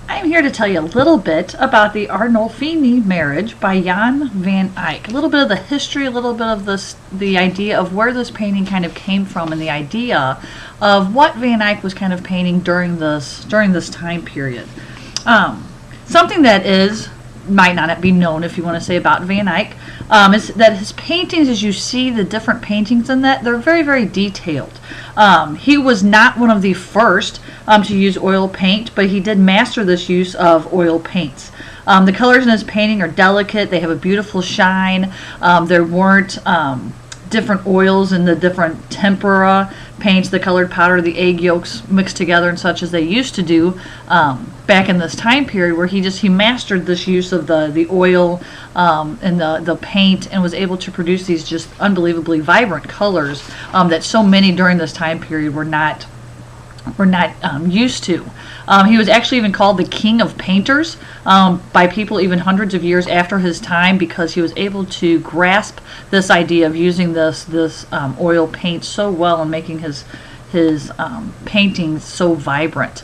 I'm here to tell you a little bit about the Arnolfini marriage by Jan van Eyck. A little bit of the history, a little bit of the idea of where this painting kind of came from, and the idea of what Van Eyck was kind of painting during this time period. Something that might not be known, if you want to say, about Van Eyck, is that his paintings, as you see the different paintings in that, they're very, very detailed. He was not one of the first to use oil paint, but he did master this use of oil paints. The colors in his painting are delicate. They have a beautiful shine. There weren't different oils in the different tempera paints, the colored powder, the egg yolks mixed together and such, as they used to do back in this time period, where he mastered this use of the oil and the paint, and was able to produce these just unbelievably vibrant colors that so many during this time period were not used to. He was actually even called the king of painters by people even hundreds of years after his time, because he was able to grasp this idea of using this oil paint so well and making his paintings so vibrant.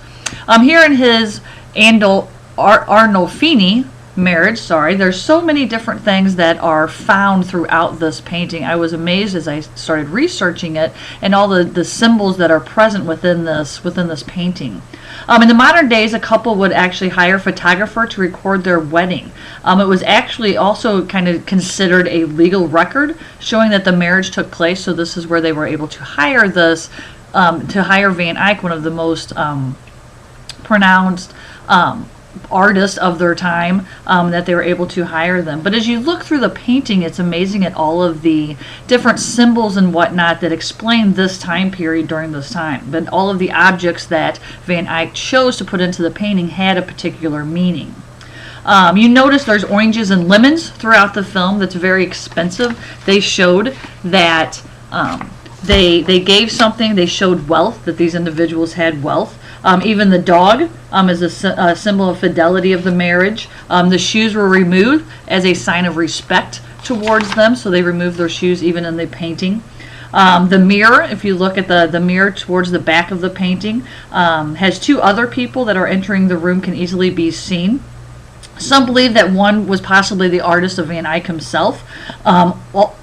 Here in his Arnolfini marriage, there's so many different things that are found throughout this painting. I was amazed as I started researching it, and all the symbols that are present within this painting. In the modern days, a couple would actually hire a photographer to record their wedding. It was actually also kind of considered a legal record showing that the marriage took place, so this is where they were able to hire Van Eyck, one of the most pronounced artists of their time, that they were able to hire them. But as you look through the painting, it's amazing at all of the different symbols and whatnot that explain this time period during this time. But all of the objects that Van Eyck chose to put into the painting had a particular meaning. You notice there's oranges and lemons throughout the film. That's very expensive. They showed that they gave something. They showed wealth, that these individuals had wealth. Even the dog is a symbol of fidelity of the marriage. The shoes were removed as a sign of respect towards them, so they removed their shoes even in the painting. The mirror, if you look at the mirror towards the back of the painting, has two other people that are entering the room, can easily be seen. Some believe that one was possibly the artist of Van Eyck himself,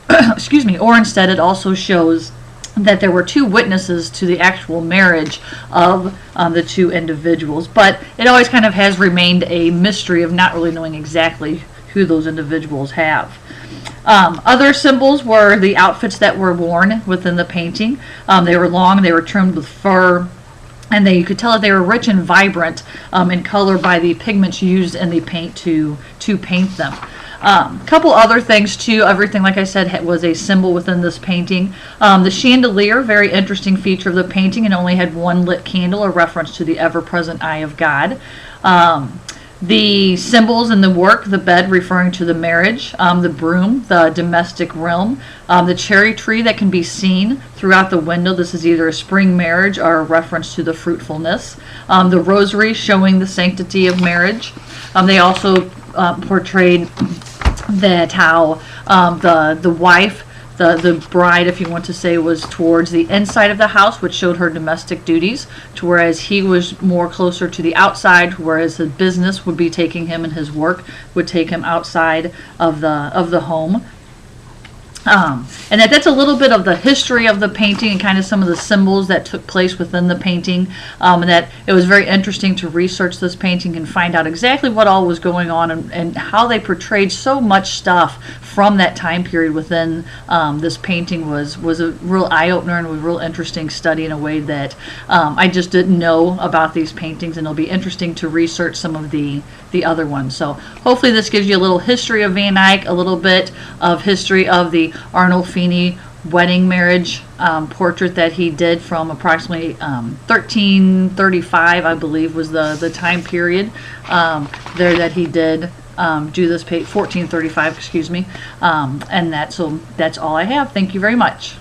excuse me, or instead it also shows that there were two witnesses to the actual marriage of the two individuals. But it always kind of has remained a mystery of not really knowing exactly who those individuals have. Other symbols were the outfits that were worn within the painting. They were long, they were trimmed with fur, and you could tell that they were rich and vibrant in color by the pigments used in the paint to paint them. Couple other things too. Everything, like I said, was a symbol within this painting. The chandelier, very interesting feature of the painting, and only had one lit candle, a reference to the ever-present eye of God. The symbols in the work, the bed referring to the marriage, the broom, the domestic realm, the cherry tree that can be seen throughout the window. This is either a spring marriage or a reference to the fruitfulness. The rosary showing the sanctity of marriage. They also portrayed that how the wife, the bride, if you want to say, was towards the inside of the house, which showed her domestic duties, to whereas he was more closer to the outside, whereas his business would be taking him, and his work would take him outside of the home. And that's a little bit of the history of the painting and kind of some of the symbols that took place within the painting, and that it was very interesting to research this painting and find out exactly what all was going on, and how they portrayed so much stuff from that time period within this painting was a real eye-opener, and was a real interesting study in a way that I just didn't know about these paintings, and it'll be interesting to research some of the other ones. So hopefully this gives you a little history of Van Eyck, a little bit of history of the Arnolfini wedding marriage portrait that he did from approximately 1335, I believe, was the time period there that he did do this 1435, excuse me, and that's all I have. Thank you very much.